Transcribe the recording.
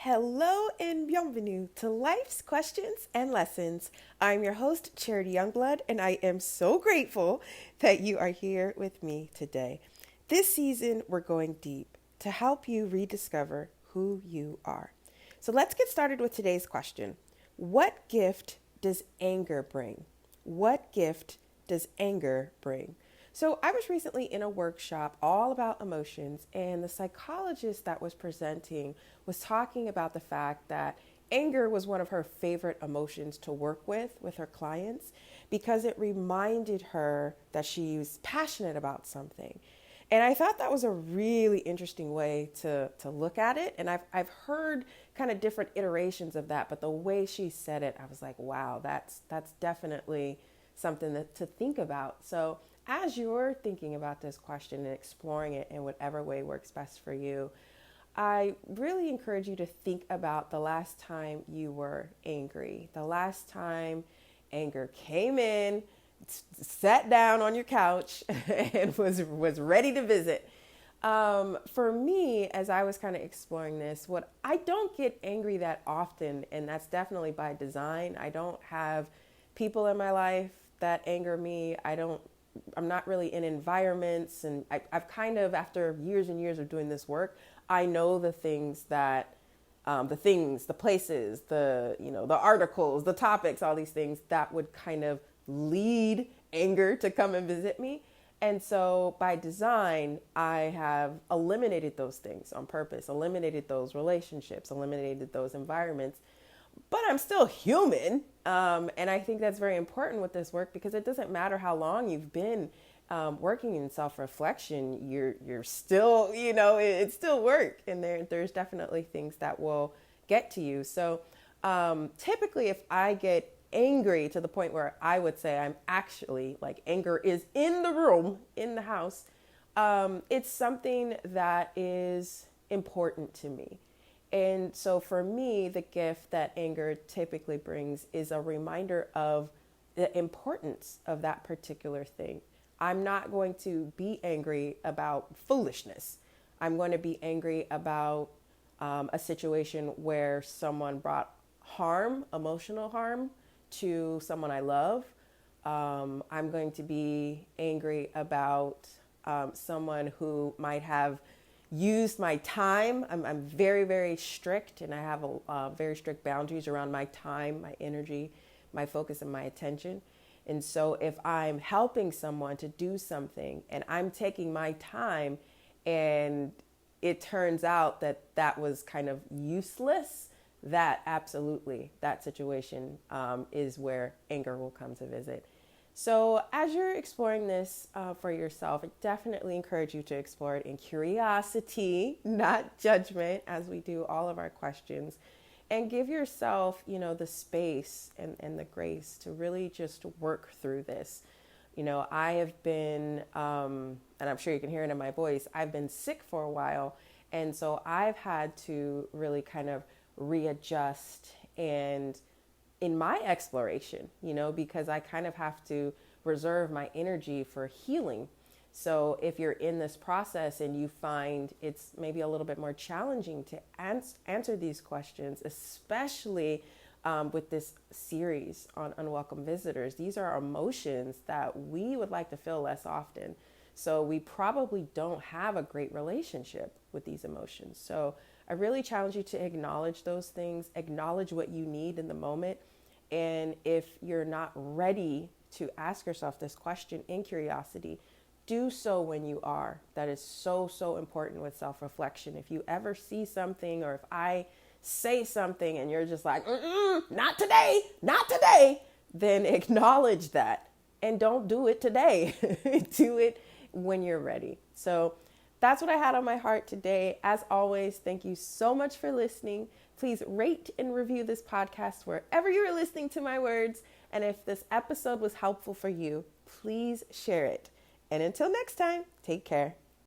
Hello and bienvenue to Life's Questions and Lessons. I'm your host, Charity Youngblood, and I am so grateful that you are here with me today. This season, we're going deep to help you rediscover who you are. So let's get started with today's question. What gift does anger bring? What gift does anger bring? So I was recently in a workshop all about emotions, and the psychologist that was presenting was talking about the fact that anger was one of her favorite emotions to work with her clients because it reminded her that she was passionate about something. And I thought that was a really interesting way to look at it. And I've heard kind of different iterations of that, but the way she said it, I was like, wow, that's definitely something to think about. So as you're thinking about this question and exploring it in whatever way works best for you, I really encourage you to think about the last time you were angry, the last time anger came in, sat down on your couch, and was ready to visit. For me, as I was kind of exploring this, what I don't get angry that often, and that's definitely by design. I don't have people in my life that anger me. I'm not really in environments, and I've kind of, after years and years of doing this work, I know the things that, the places, the articles, the topics, all these things that would kind of lead anger to come and visit me. And so by design, I have eliminated those things on purpose, eliminated those relationships, eliminated those environments, but I'm still human. And I think that's very important with this work because it doesn't matter how long you've been working in self-reflection, you're still, it's still work. And there's definitely things that will get to you. So typically if I get angry to the point where I would say I'm actually like anger is in the room, in the house, it's something that is important to me. And so for me, the gift that anger typically brings is a reminder of the importance of that particular thing. I'm not going to be angry about foolishness. I'm going to be angry about a situation where someone brought harm, emotional harm, to someone I love. I'm going to be angry about someone who might have used my time. I'm very, very strict, and I have very strict boundaries around my time, my energy, my focus, and my attention. And so if I'm helping someone to do something and I'm taking my time and it turns out that that was kind of useless, that absolutely, that situation is where anger will come to visit. So as you're exploring this for yourself, I definitely encourage you to explore it in curiosity, not judgment, as we do all of our questions. And give yourself, the space and the grace to really just work through this. I have been, and I'm sure you can hear it in my voice, I've been sick for a while. And so I've had to really kind of readjust and in my exploration, because I kind of have to reserve my energy for healing. So if you're in this process and you find it's maybe a little bit more challenging to answer these questions, especially with this series on unwelcome visitors, these are emotions that we would like to feel less often. So we probably don't have a great relationship with these emotions. So I really challenge you to acknowledge those things, acknowledge what you need in the moment. And if you're not ready to ask yourself this question in curiosity, do so when you are. That is so, so important with self-reflection. If you ever see something, or if I say something and you're just like, not today, then acknowledge that and don't do it today. Do it when you're ready. So that's what I had on my heart today. As always, thank you so much for listening. Please rate and review this podcast wherever you're listening to my words. And if this episode was helpful for you, please share it. And until next time, take care.